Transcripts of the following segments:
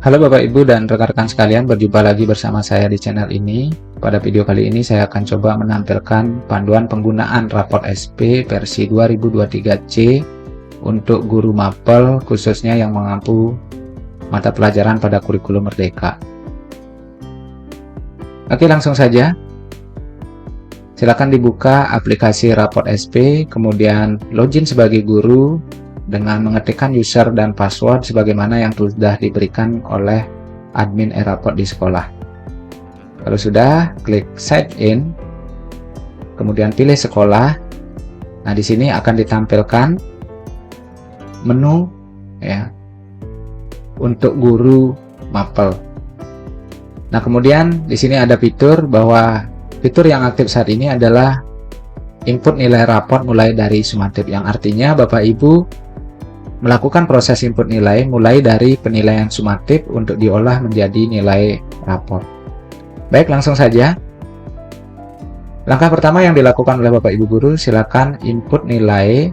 Halo Bapak Ibu dan rekan-rekan sekalian, berjumpa lagi bersama saya di channel ini. Pada video kali ini saya akan coba menampilkan panduan penggunaan raport SP versi 2023C untuk guru mapel khususnya yang mengampu mata pelajaran pada kurikulum Merdeka. Oke, langsung saja. Silakan dibuka aplikasi raport SP, kemudian login sebagai guru dengan mengetikkan user dan password sebagaimana yang sudah diberikan oleh admin e-raport di sekolah. Kalau sudah, klik sign in, kemudian pilih sekolah. Nah, di sini akan ditampilkan menu ya untuk guru mapel. Nah, kemudian di sini ada fitur bahwa fitur yang aktif saat ini adalah input nilai raport mulai dari sumatif, yang artinya Bapak Ibu melakukan proses input nilai mulai dari penilaian sumatif untuk diolah menjadi nilai raport. Baik, langsung saja. Langkah pertama yang dilakukan oleh Bapak Ibu guru, silakan input nilai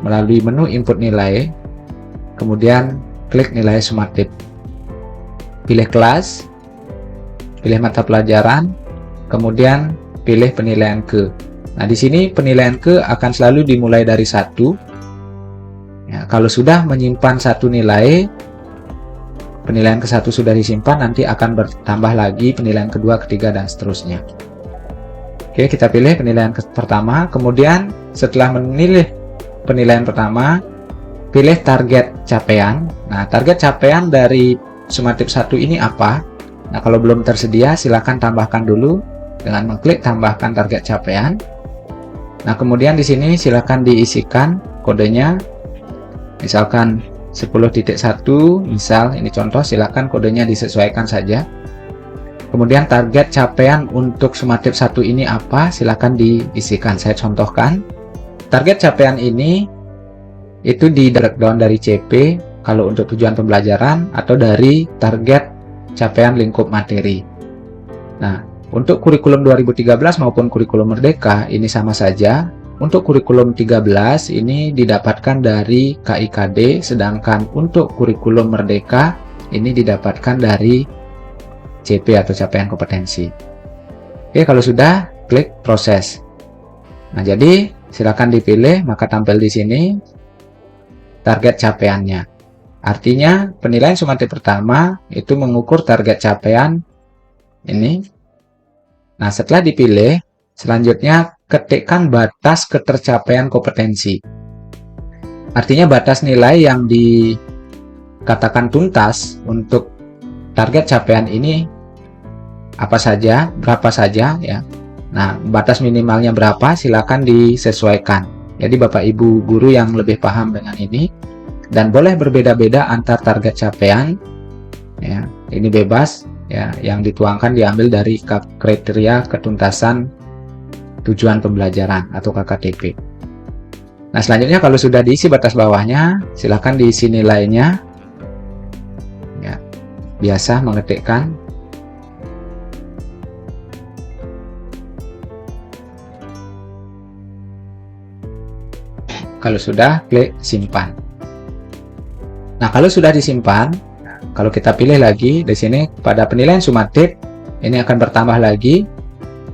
melalui menu input nilai, kemudian klik nilai sumatif. Pilih kelas, pilih mata pelajaran, kemudian pilih penilaian ke. Nah, di sini penilaian ke akan selalu dimulai dari 1. Ya, kalau sudah menyimpan satu nilai, penilaian ke-1 sudah disimpan, nanti akan bertambah lagi penilaian kedua, ketiga, dan seterusnya. Oke, kita pilih penilaian pertama, kemudian setelah memilih penilaian pertama, pilih target capaian. Nah, target capaian dari sumatif 1 ini apa? Nah, kalau belum tersedia, silakan tambahkan dulu dengan mengklik tambahkan target capaian. Nah, kemudian di sini silakan diisikan kodenya. Misalkan 10.1, misal ini contoh, silakan kodenya disesuaikan saja. Kemudian target capaian untuk sumatif 1 ini apa? Silakan diisikan. Saya contohkan. Target capaian ini itu di breakdown dari CP kalau untuk tujuan pembelajaran atau dari target capaian lingkup materi. Nah, untuk kurikulum 2013 maupun kurikulum Merdeka ini sama saja. Untuk kurikulum 13 ini didapatkan dari KIKD, sedangkan untuk kurikulum Merdeka ini didapatkan dari CP atau capaian kompetensi. Oke, kalau sudah, klik proses. Nah, jadi silakan dipilih, maka tampil di sini target capaiannya. Artinya penilaian sumatif pertama itu mengukur target capaian ini. Nah, setelah dipilih, selanjutnya ketikkan batas ketercapaian kompetensi. Artinya batas nilai yang dikatakan tuntas untuk target capaian ini apa saja, berapa saja ya. Nah, batas minimalnya berapa, silakan disesuaikan. Jadi Bapak Ibu guru yang lebih paham dengan ini, dan boleh berbeda-beda antar target capaian ya. Ini bebas ya, yang dituangkan diambil dari kriteria ketuntasan tujuan pembelajaran atau KKTP. Nah, selanjutnya kalau sudah diisi batas bawahnya, silakan diisi nilainya. Ya, biasa mengetikkan. Kalau sudah, klik simpan. Nah, kalau sudah disimpan, kalau kita pilih lagi di sini pada penilaian sumatif, ini akan bertambah lagi.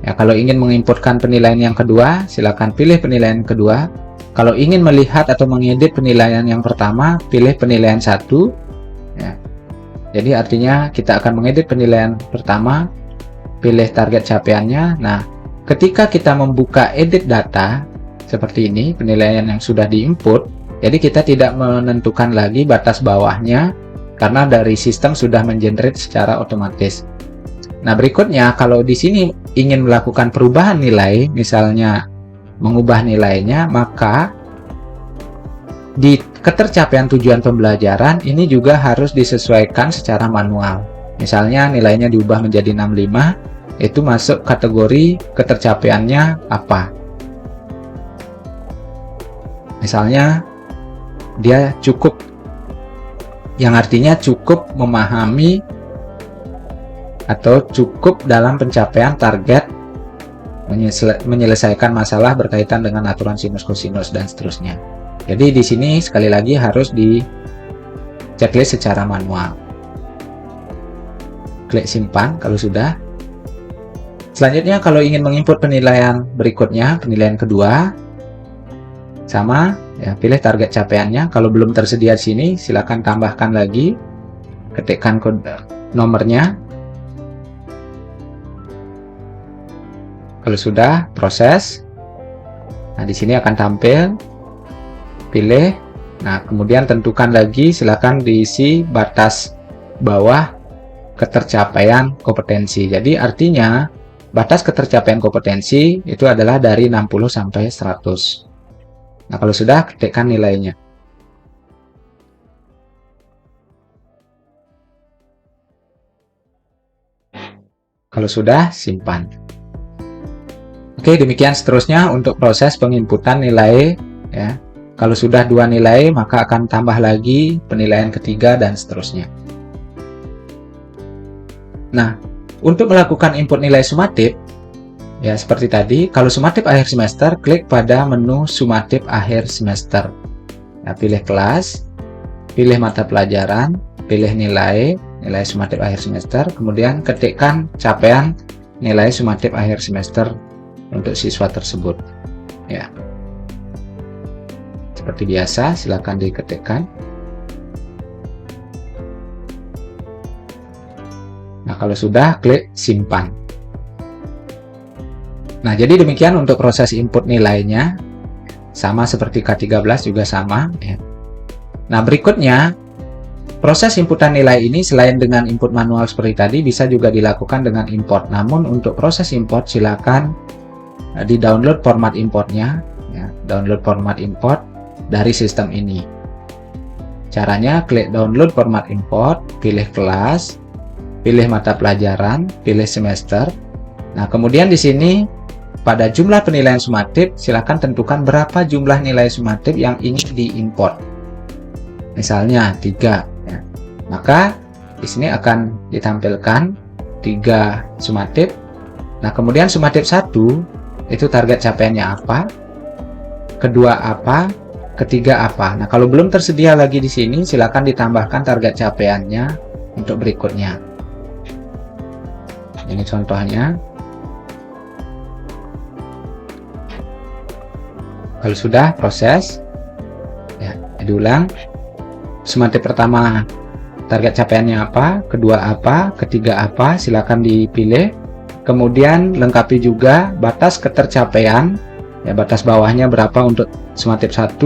Ya, kalau ingin menginputkan penilaian yang kedua, silakan pilih penilaian kedua. Kalau ingin melihat atau mengedit penilaian yang pertama, pilih penilaian 1. Ya. Jadi artinya kita akan mengedit penilaian pertama, pilih target capaiannya. Nah, ketika kita membuka edit data seperti ini, penilaian yang sudah diinput, jadi kita tidak menentukan lagi batas bawahnya karena dari sistem sudah mengenerate secara otomatis. Nah, berikutnya kalau di sini ingin melakukan perubahan nilai, misalnya mengubah nilainya, maka di ketercapaian tujuan pembelajaran ini juga harus disesuaikan secara manual. Misalnya nilainya diubah menjadi 65, itu masuk kategori ketercapaiannya apa? Misalnya dia cukup, yang artinya cukup memahami atau cukup dalam pencapaian target menyelesaikan masalah berkaitan dengan aturan sinus kosinus dan seterusnya. Jadi di sini sekali lagi harus di checklist secara manual. klik simpan kalau sudah. Selanjutnya kalau ingin menginput penilaian berikutnya, penilaian kedua, sama ya, pilih target capaiannya. Kalau belum tersedia di sini, silakan tambahkan lagi, ketikkan kode nomornya. Kalau sudah, proses. Nah, di sini akan tampil, pilih. Nah, kemudian tentukan lagi, silakan diisi batas bawah ketercapaian kompetensi. Jadi artinya batas ketercapaian kompetensi itu adalah dari 60 sampai 100. Nah, kalau sudah, ketikkan nilainya. Kalau sudah, simpan. Oke, demikian seterusnya untuk proses penginputan nilai ya. Kalau sudah 2 nilai, maka akan tambah lagi penilaian ketiga dan seterusnya. Nah, untuk melakukan input nilai sumatif, ya seperti tadi, kalau sumatif akhir semester, klik pada menu sumatif akhir semester. Nah, pilih kelas, pilih mata pelajaran, pilih nilai sumatif akhir semester, kemudian ketikkan capaian nilai sumatif akhir semester untuk siswa tersebut. Ya, seperti biasa, silakan diketikkan. Nah, kalau sudah, klik simpan. Nah, jadi demikian untuk proses input nilainya. Sama seperti K13 juga sama. Ya. Nah, berikutnya, proses inputan nilai ini selain dengan input manual seperti tadi, bisa juga dilakukan dengan import. Namun, untuk proses import, silakan di-download format importnya. Ya, download format import dari sistem ini. Caranya, klik download format import, pilih kelas, pilih mata pelajaran, pilih semester. Nah, kemudian di sini pada jumlah penilaian sumatif, silakan tentukan berapa jumlah nilai sumatif yang ingin diimport. Misalnya 3. Ya. Maka di sini akan ditampilkan 3 sumatif. Nah, kemudian sumatif 1 itu target capaiannya apa, kedua apa, ketiga apa. Nah, kalau belum tersedia lagi di sini, silakan ditambahkan target capaiannya untuk berikutnya. Ini contohnya. Kalau sudah, proses ya, diulang. Sumatif pertama target capaiannya apa, kedua apa, ketiga apa, silakan dipilih. Kemudian lengkapi juga batas ketercapaian ya, batas bawahnya berapa untuk sumatif 1,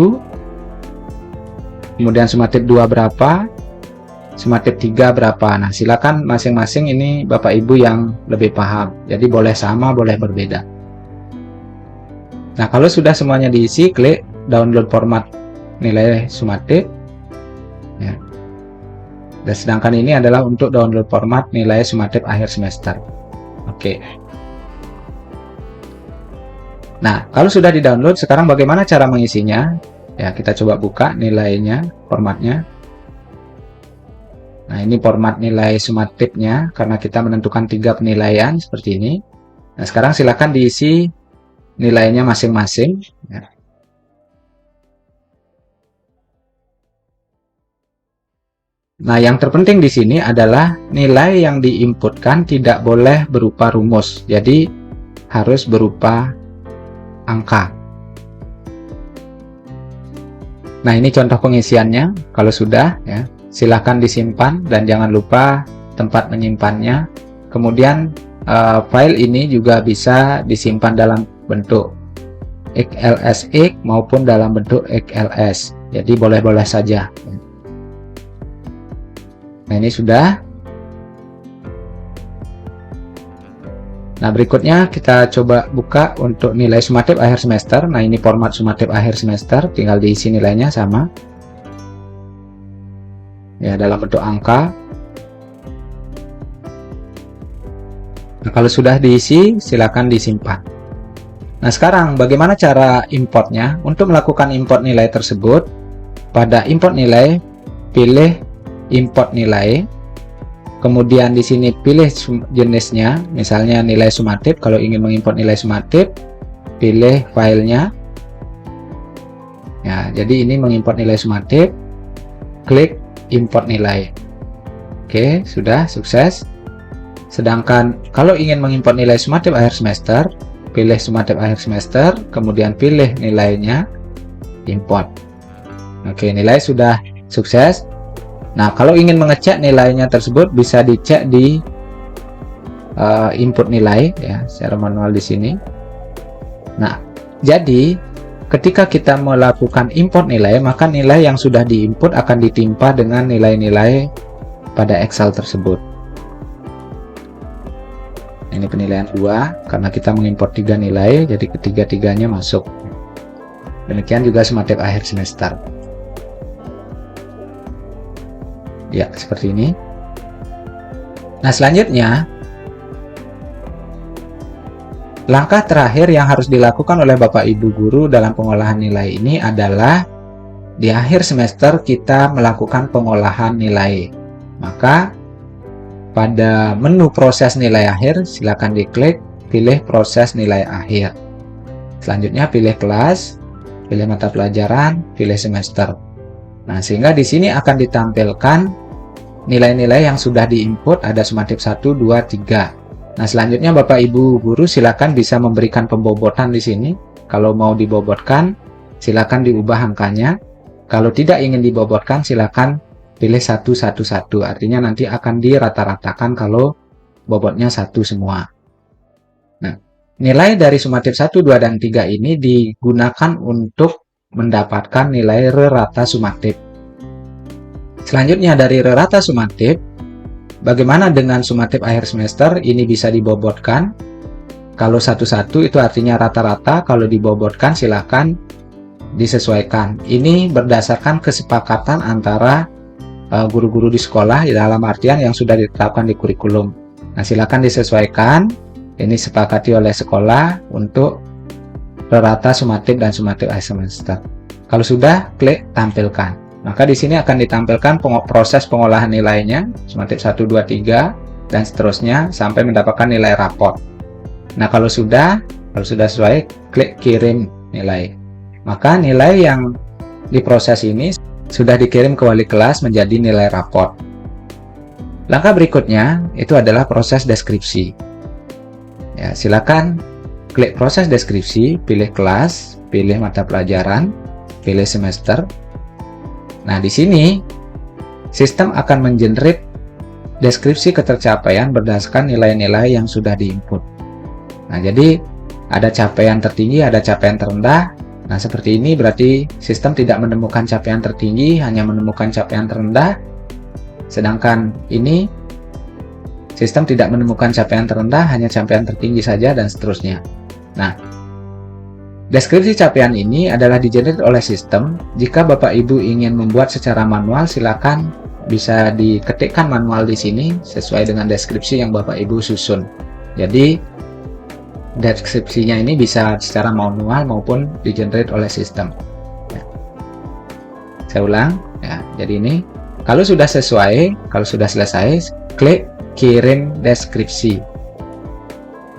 kemudian sumatif 2 berapa, sumatif 3 berapa. Nah, silakan masing-masing ini Bapak Ibu yang lebih paham. Jadi boleh sama, boleh berbeda. Nah, kalau sudah semuanya diisi, klik download format nilai sumatif. Ya. Dan sedangkan ini adalah untuk download format nilai sumatif akhir semester. Oke. Nah, kalau sudah di-download, sekarang bagaimana cara mengisinya? Ya, kita coba buka nilainya, formatnya. Nah, ini format nilai sumatifnya, karena kita menentukan 3 penilaian seperti ini. Nah, sekarang silakan diisi nilainya masing-masing. Ya. Nah, yang terpenting di sini adalah nilai yang diinputkan tidak boleh berupa rumus. Jadi, harus berupa angka. Nah, ini contoh pengisiannya. Kalau sudah, ya, silahkan disimpan dan jangan lupa tempat menyimpannya. Kemudian file ini juga bisa disimpan dalam bentuk XLSX maupun dalam bentuk XLS. Jadi boleh-boleh saja. Nah, ini sudah. Nah, berikutnya kita coba buka untuk nilai sumatif akhir semester. Nah, ini format sumatif akhir semester, tinggal diisi nilainya sama. Ya, dalam bentuk angka. Nah, kalau sudah diisi, silakan disimpan. Nah, sekarang bagaimana cara importnya? Untuk melakukan import nilai tersebut, pada import nilai, pilih import nilai. Kemudian di sini pilih jenisnya, misalnya nilai sumatif. Kalau ingin mengimport nilai sumatif, pilih filenya. Ya, jadi ini mengimport nilai sumatif. Klik import nilai. Oke, sudah sukses. Sedangkan kalau ingin mengimport nilai sumatif akhir semester, pilih sumatif akhir semester, kemudian pilih nilainya, import. Oke, nilai sudah sukses. Nah, kalau ingin mengecek nilainya tersebut, bisa dicek di input nilai ya, secara manual di sini. Nah, jadi ketika kita melakukan import nilai, maka nilai yang sudah diinput akan ditimpa dengan nilai-nilai pada Excel tersebut. Ini penilaian 2, karena kita mengimport 3 nilai, jadi ketiga-tiganya masuk. Demikian juga sumatif akhir semester. Ya, seperti ini. Nah, selanjutnya, langkah terakhir yang harus dilakukan oleh Bapak Ibu Guru dalam pengolahan nilai ini adalah di akhir semester kita melakukan pengolahan nilai. Maka pada menu proses nilai akhir, silakan diklik, pilih proses nilai akhir. Selanjutnya pilih kelas, pilih mata pelajaran, pilih semester. Nah, sehingga di sini akan ditampilkan nilai-nilai yang sudah diinput, ada sumatif 1, 2, 3. Nah, selanjutnya Bapak Ibu Guru silakan bisa memberikan pembobotan di sini. Kalau mau dibobotkan, silakan diubah angkanya. Kalau tidak ingin dibobotkan, silakan pilih 1, 1, 1. Artinya nanti akan dirata-ratakan kalau bobotnya 1 semua. Nah, nilai dari sumatif 1, 2, dan 3 ini digunakan untuk mendapatkan nilai rata sumatif. Selanjutnya dari rata sumatif, bagaimana dengan sumatif akhir semester? Ini bisa dibobotkan. Kalau 1-1 itu artinya rata-rata, kalau dibobotkan silakan disesuaikan. Ini berdasarkan kesepakatan antara guru-guru di sekolah, dalam artian yang sudah ditetapkan di kurikulum. Nah, silakan disesuaikan. Ini sepakati oleh sekolah untuk rata sumatif dan sumatif akhir semester. Kalau sudah, klik tampilkan. Maka di sini akan ditampilkan proses pengolahan nilainya, sumatif 1, 2, 3, dan seterusnya sampai mendapatkan nilai raport. Nah, kalau sudah sesuai, klik kirim nilai. Maka nilai yang diproses ini sudah dikirim ke wali kelas menjadi nilai raport. Langkah berikutnya itu adalah proses deskripsi. Ya, silakan klik proses deskripsi, pilih kelas, pilih mata pelajaran, pilih semester. Nah, di sini sistem akan mengenerate deskripsi ketercapaian berdasarkan nilai-nilai yang sudah diinput. Nah, jadi ada capaian tertinggi, ada capaian terendah. Nah, seperti ini berarti sistem tidak menemukan capaian tertinggi, hanya menemukan capaian terendah. Sedangkan ini sistem tidak menemukan capaian terendah, hanya capaian tertinggi saja, dan seterusnya. Nah, deskripsi capaian ini adalah digenerate oleh sistem. Jika Bapak Ibu ingin membuat secara manual, silakan bisa diketikkan manual di sini sesuai dengan deskripsi yang Bapak Ibu susun. Jadi deskripsinya ini bisa secara manual maupun digenerate oleh sistem. Ya. Saya ulang ya. Jadi ini kalau sudah sesuai, kalau sudah selesai, klik kirim deskripsi.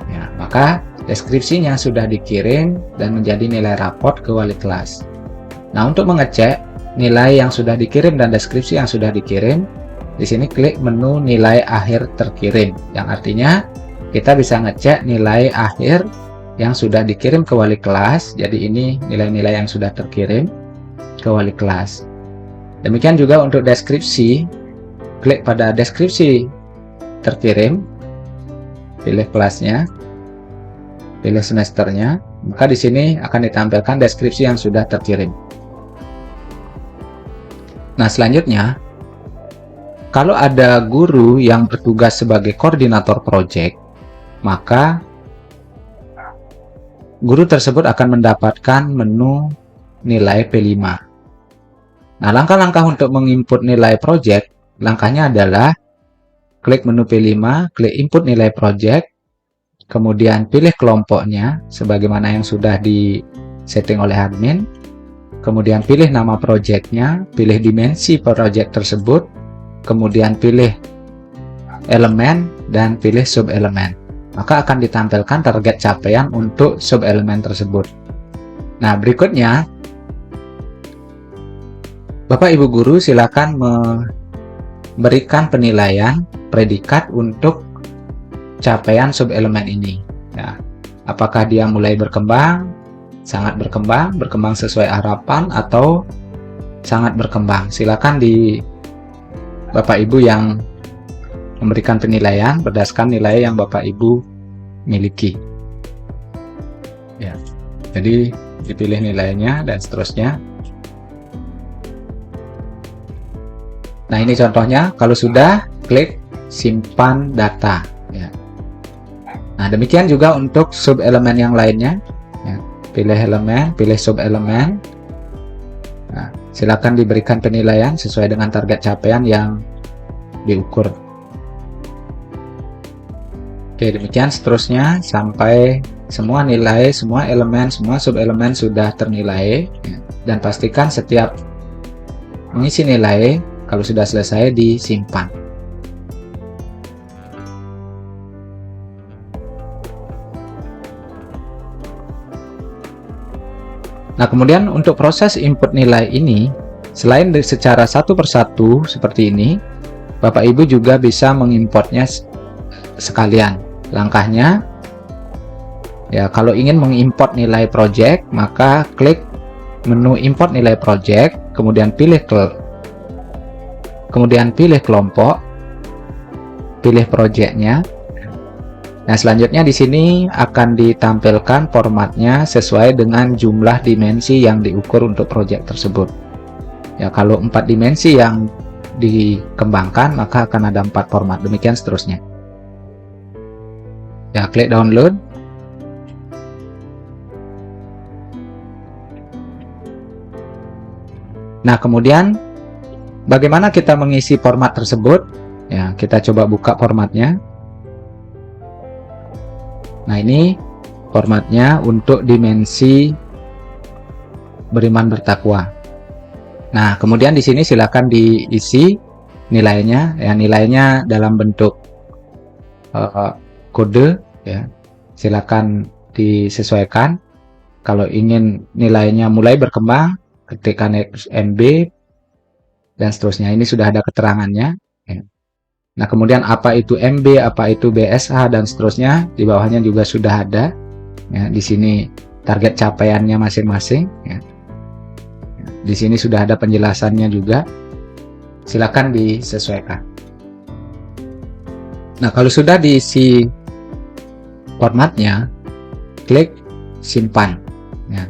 Ya, maka deskripsinya sudah dikirim dan menjadi nilai raport ke wali kelas. Nah, untuk mengecek nilai yang sudah dikirim dan deskripsi yang sudah dikirim, di sini klik menu nilai akhir terkirim, yang artinya kita bisa ngecek nilai akhir yang sudah dikirim ke wali kelas. Jadi ini nilai-nilai yang sudah terkirim ke wali kelas. Demikian juga untuk deskripsi, klik pada deskripsi terkirim, pilih kelasnya, pilih semesternya, maka di sini akan ditampilkan deskripsi yang sudah terkirim. Nah, selanjutnya, kalau ada guru yang bertugas sebagai koordinator proyek, maka guru tersebut akan mendapatkan menu nilai P5. Nah, langkah-langkah untuk menginput nilai proyek, langkahnya adalah klik menu P5, klik input nilai proyek, kemudian pilih kelompoknya sebagaimana yang sudah di setting oleh admin, kemudian pilih nama proyeknya, pilih dimensi proyek tersebut, kemudian pilih elemen dan pilih sub-elemen. Maka akan ditampilkan target capaian untuk sub-elemen tersebut. Nah, berikutnya Bapak Ibu Guru silakan memberikan penilaian predikat untuk capaian subelemen ini. Ya, apakah dia mulai berkembang, sangat berkembang, berkembang sesuai harapan, atau sangat berkembang? Silakan di Bapak Ibu yang memberikan penilaian berdasarkan nilai yang Bapak Ibu miliki. Ya, jadi dipilih nilainya dan seterusnya. Nah, ini contohnya. Kalau sudah, klik simpan data. Ya. Nah, demikian juga untuk subelemen yang lainnya. Ya, pilih elemen, pilih subelemen. Nah, silakan diberikan penilaian sesuai dengan target capaian yang diukur. Oke, demikian seterusnya sampai semua nilai, semua elemen, semua subelemen sudah ternilai. Ya. Dan pastikan setiap mengisi nilai, kalau sudah selesai, disimpan. Nah, kemudian untuk proses input nilai ini, selain secara satu persatu seperti ini, Bapak Ibu juga bisa mengimportnya sekalian. Langkahnya, ya, kalau ingin mengimport nilai project, maka klik menu import nilai project, kemudian pilih kelompok, pilih projectnya. Nah, selanjutnya di sini akan ditampilkan formatnya sesuai dengan jumlah dimensi yang diukur untuk project tersebut. Ya, kalau 4 dimensi yang dikembangkan, maka akan ada 4 format. Demikian seterusnya. Ya, klik download. Nah, kemudian bagaimana kita mengisi format tersebut? Ya, kita coba buka formatnya. Nah, ini formatnya untuk dimensi beriman bertakwa. Nah, kemudian di sini silakan diisi nilainya. Ya, nilainya dalam bentuk kode. Ya, silakan disesuaikan. Kalau ingin nilainya mulai berkembang, ketikkan MB dan seterusnya. Ini sudah ada keterangannya. Ya. Nah, kemudian apa itu MB, apa itu BSH, dan seterusnya. Di bawahnya juga sudah ada. Ya, di sini target capaiannya masing-masing. Ya. Di sini sudah ada penjelasannya juga. Silakan disesuaikan. Nah, kalau sudah diisi formatnya, klik simpan. Ya.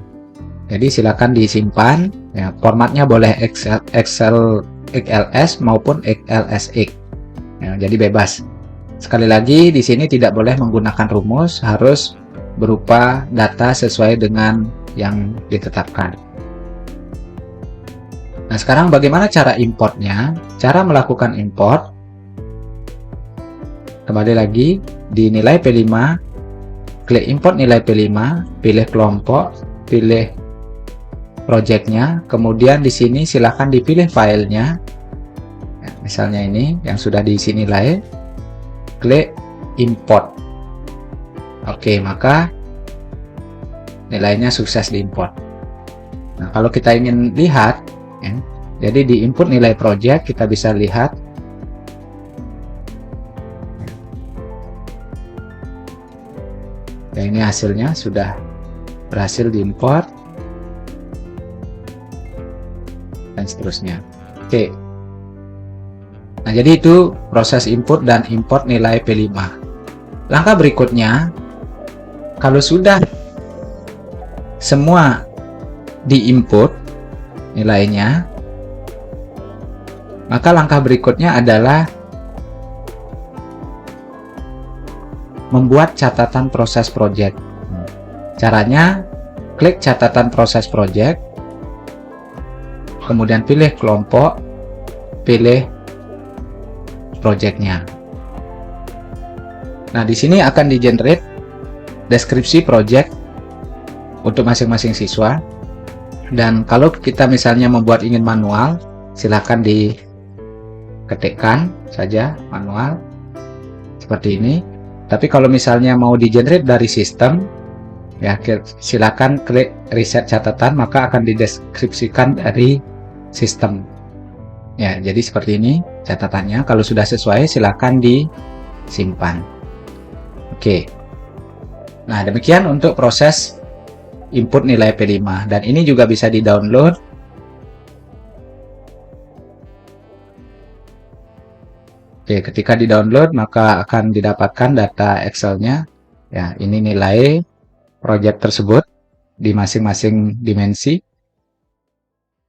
Jadi silakan disimpan. Ya, formatnya boleh Excel XLS maupun XLSX. Ya, jadi bebas. Sekali lagi, di sini tidak boleh menggunakan rumus, harus berupa data sesuai dengan yang ditetapkan. Nah, sekarang bagaimana cara importnya? Cara melakukan import, kembali lagi di nilai P5, klik import nilai P5, pilih kelompok, pilih projectnya, kemudian di sini silahkan dipilih filenya. Misalnya ini yang sudah diisi nilai, klik import. Oke, maka nilainya sukses diimport. Nah, kalau kita ingin lihat, ya, jadi di input nilai project kita bisa lihat. Ya, ini hasilnya sudah berhasil diimport dan seterusnya. Oke. Nah, jadi itu proses input dan import nilai P5. Langkah berikutnya, kalau sudah semua diinput nilainya, maka langkah berikutnya adalah membuat catatan proses project. Caranya, klik catatan proses project, kemudian pilih kelompok, pilih projectnya. Nah, di sini akan di-generate deskripsi project untuk masing-masing siswa. Dan kalau kita misalnya membuat ingin manual, silakan diketikkan saja manual seperti ini. Tapi kalau misalnya mau di-generate dari sistem, ya silakan klik reset catatan, maka akan dideskripsikan dari sistem. Ya, jadi seperti ini catatannya. Kalau sudah sesuai, silakan disimpan. Oke. Nah, demikian untuk proses input nilai P5, dan ini juga bisa di-download. Oke, ketika di-download maka akan didapatkan data Excel-nya. Ya, ini nilai proyek tersebut di masing-masing dimensi.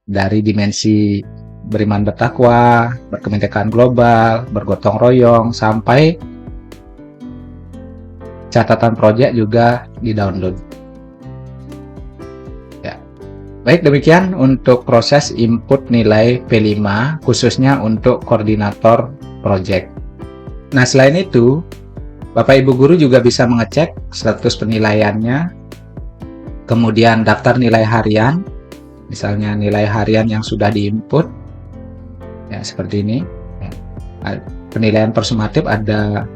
Dari dimensi beriman bertakwa, berkemerdekaan global, bergotong royong, sampai catatan proyek juga di-download. Ya. Baik, demikian untuk proses input nilai P5 khususnya untuk koordinator project. Nah, selain itu, Bapak Ibu guru juga bisa mengecek status penilaiannya, kemudian daftar nilai harian, misalnya nilai harian yang sudah diinput, ya seperti ini. Penilaian persumatif ada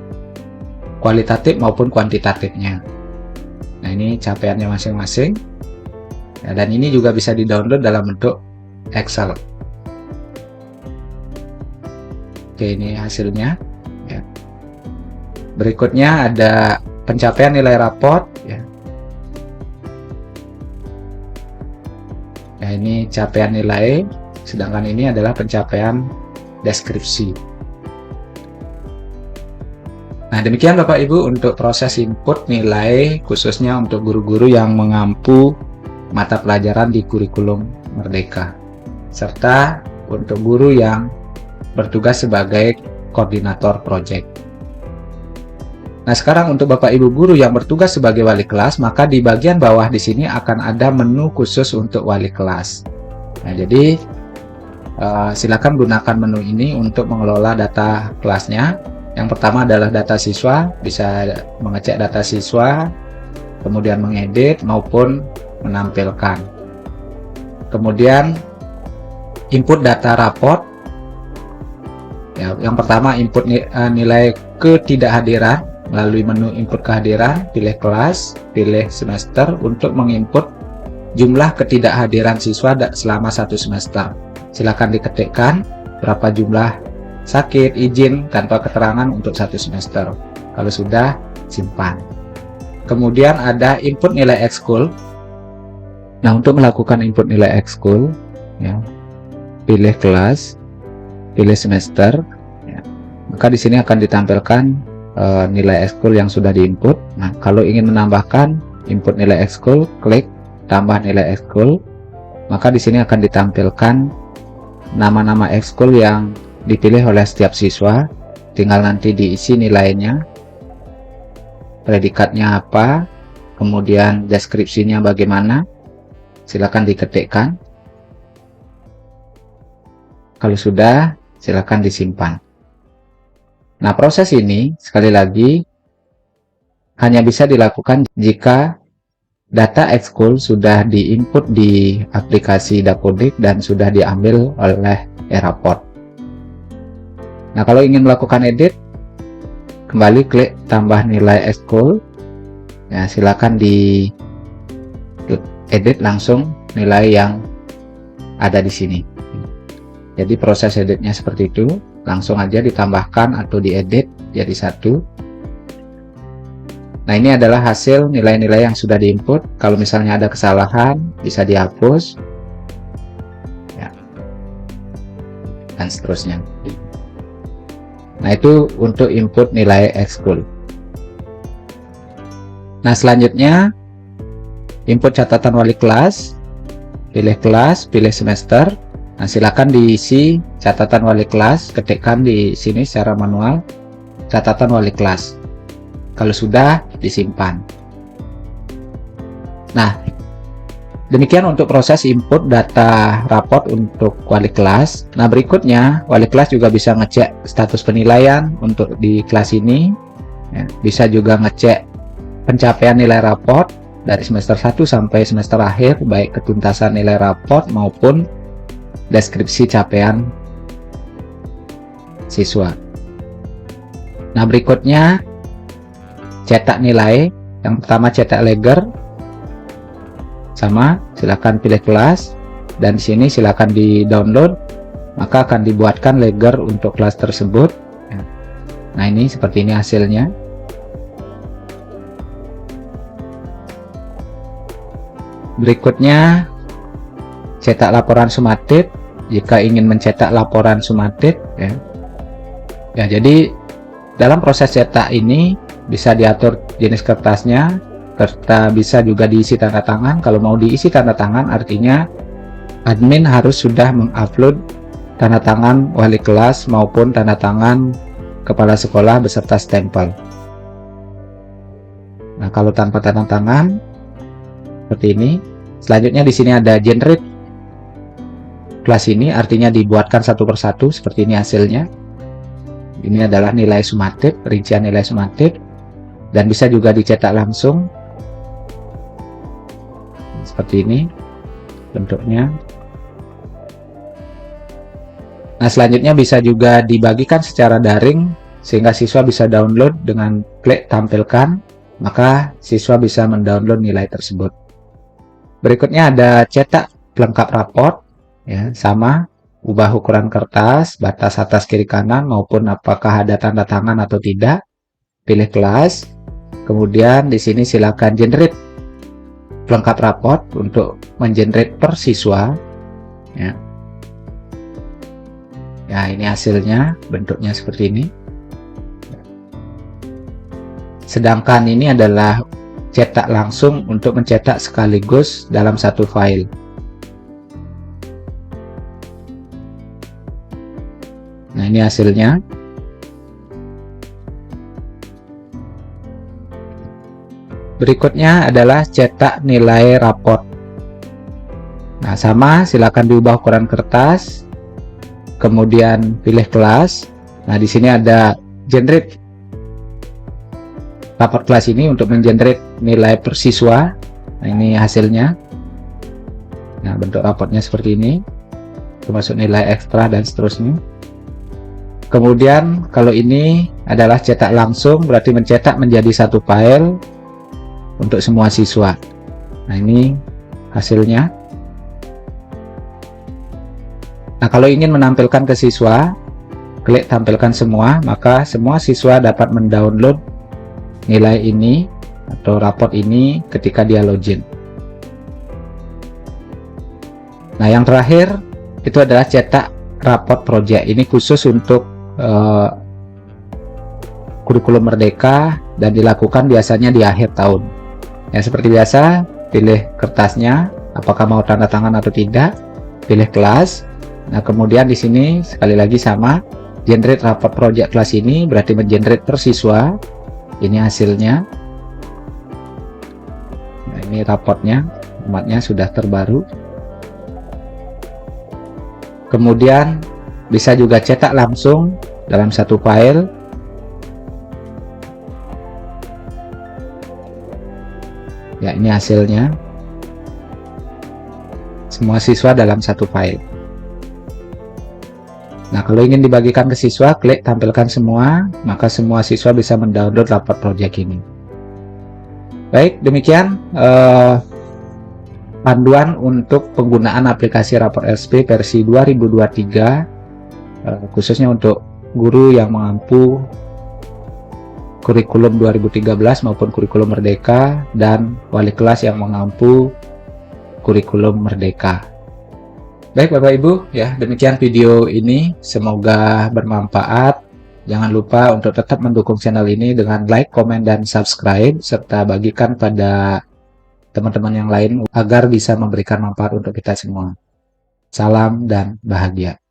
kualitatif maupun kuantitatifnya. Nah, ini capaiannya masing-masing, ya, dan ini juga bisa di-download dalam bentuk Excel. Oke, ini hasilnya. Ya. Berikutnya ada pencapaian nilai raport. Ya. Ya, ini capaian nilai, sedangkan ini adalah pencapaian deskripsi. Nah, demikian Bapak Ibu untuk proses input nilai khususnya untuk guru-guru yang mengampu mata pelajaran di kurikulum Merdeka, serta untuk guru yang bertugas sebagai koordinator proyek. Nah, sekarang untuk Bapak Ibu guru yang bertugas sebagai wali kelas, maka di bagian bawah di sini akan ada menu khusus untuk wali kelas. Nah, jadi silakan gunakan menu ini untuk mengelola data kelasnya. Yang pertama adalah data siswa, bisa mengecek data siswa, kemudian mengedit maupun menampilkan. Kemudian input data raport. Ya, yang pertama input nilai ketidakhadiran melalui menu input kehadiran, pilih kelas, pilih semester untuk menginput jumlah ketidakhadiran siswa selama 1 semester. Silakan diketikkan berapa jumlah sakit, izin tanpa keterangan untuk 1 semester. Kalau sudah, simpan. Kemudian ada input nilai ekskul. Nah, untuk melakukan input nilai ekskul, ya, pilih kelas, pilih semester, ya. Maka di sini akan ditampilkan nilai ekskul yang sudah diinput. Nah, kalau ingin menambahkan input nilai ekskul, klik tambah nilai ekskul, maka di sini akan ditampilkan nama-nama ekskul yang dipilih oleh setiap siswa. Tinggal nanti diisi nilainya, predikatnya apa, kemudian deskripsinya bagaimana, silakan diketikkan. Kalau sudah, silakan disimpan. Nah, proses ini sekali lagi hanya bisa dilakukan jika data ekskul sudah diinput di aplikasi Dapodik dan sudah diambil oleh e-raport. Nah, kalau ingin melakukan edit, kembali klik tambah nilai ekskul. Ya, silakan di edit langsung nilai yang ada di sini. Jadi proses editnya seperti itu, langsung aja ditambahkan atau diedit jadi satu. Nah, ini adalah hasil nilai-nilai yang sudah diinput. Kalau misalnya ada kesalahan, bisa dihapus, ya, dan seterusnya. Nah, itu untuk input nilai ekskul. Nah, selanjutnya input catatan wali kelas. Pilih kelas, pilih semester. Nah, silakan diisi catatan wali kelas, ketikkan di sini secara manual catatan wali kelas. Kalau sudah, disimpan. Nah, demikian untuk proses input data raport untuk wali kelas. Nah, berikutnya wali kelas juga bisa ngecek status penilaian untuk di kelas ini, ya. Bisa juga ngecek pencapaian nilai raport dari semester 1 sampai semester akhir, baik ketuntasan nilai raport maupun deskripsi capaian siswa. Nah, berikutnya cetak nilai. Yang pertama cetak leger, sama, silakan pilih kelas, dan di sini silakan di download, maka akan dibuatkan leger untuk kelas tersebut. Nah, ini seperti ini hasilnya. Berikutnya, cetak laporan sumatif. Jika ingin mencetak laporan sumatif, ya, jadi dalam proses cetak ini bisa diatur jenis kertasnya, serta bisa juga diisi tanda tangan. Kalau mau diisi tanda tangan, artinya admin harus sudah mengupload tanda tangan wali kelas maupun tanda tangan kepala sekolah beserta stempel. Nah, kalau tanpa tanda tangan seperti ini. Selanjutnya di sini ada generate kelas ini, artinya dibuatkan satu persatu seperti ini hasilnya. Ini adalah nilai sumatif, rincian nilai sumatif, dan bisa juga dicetak langsung seperti ini bentuknya. Nah, selanjutnya bisa juga dibagikan secara daring sehingga siswa bisa download dengan klik tampilkan, maka siswa bisa mendownload nilai tersebut. Berikutnya ada cetak pelengkap raport, ya, sama, ubah ukuran kertas, batas atas kiri kanan maupun apakah ada tanda tangan atau tidak, pilih kelas, kemudian di sini silakan generate pelengkap raport untuk mengenerate per siswa, ya. Ya, ini hasilnya, bentuknya seperti ini. Sedangkan ini adalah cetak langsung untuk mencetak sekaligus dalam satu file. Nah, ini hasilnya. Berikutnya adalah cetak nilai raport. Nah, sama, silakan diubah ukuran kertas, kemudian pilih kelas. Nah, di sini ada generate raport kelas ini untuk mengenerate nilai per siswa. Nah, ini hasilnya. Nah, bentuk raportnya seperti ini, termasuk nilai ekstra dan seterusnya. Kemudian kalau ini adalah cetak langsung, berarti mencetak menjadi satu file untuk semua siswa. Nah, ini hasilnya. Nah, kalau ingin menampilkan ke siswa, klik tampilkan semua, maka semua siswa dapat mendownload nilai ini atau raport ini ketika dia login. Nah, yang terakhir itu adalah cetak raport project. Ini khusus untuk kurikulum Merdeka dan dilakukan biasanya di akhir tahun. Ya, seperti biasa, pilih kertasnya, apakah mau tanda tangan atau tidak, pilih kelas. Nah, kemudian di sini sekali lagi sama, generate raport project kelas ini berarti mengenerate per siswa. Ini hasilnya. Nah, ini raportnya, formatnya sudah terbaru. Kemudian bisa juga cetak langsung dalam satu file. Ya, ini hasilnya. Semua siswa dalam satu file. Nah, kalau ingin dibagikan ke siswa, klik tampilkan semua, maka semua siswa bisa mendownload raport project ini. Baik, demikian panduan untuk penggunaan aplikasi raport SP versi 2023, khususnya untuk guru yang mengampu kurikulum 2013 maupun kurikulum Merdeka, dan wali kelas yang mengampu kurikulum Merdeka. Baik Bapak Ibu, ya, demikian video ini, semoga bermanfaat. Jangan lupa untuk tetap mendukung channel ini dengan like, komen, dan subscribe, serta bagikan pada teman-teman yang lain agar bisa memberikan manfaat untuk kita semua. Salam dan bahagia.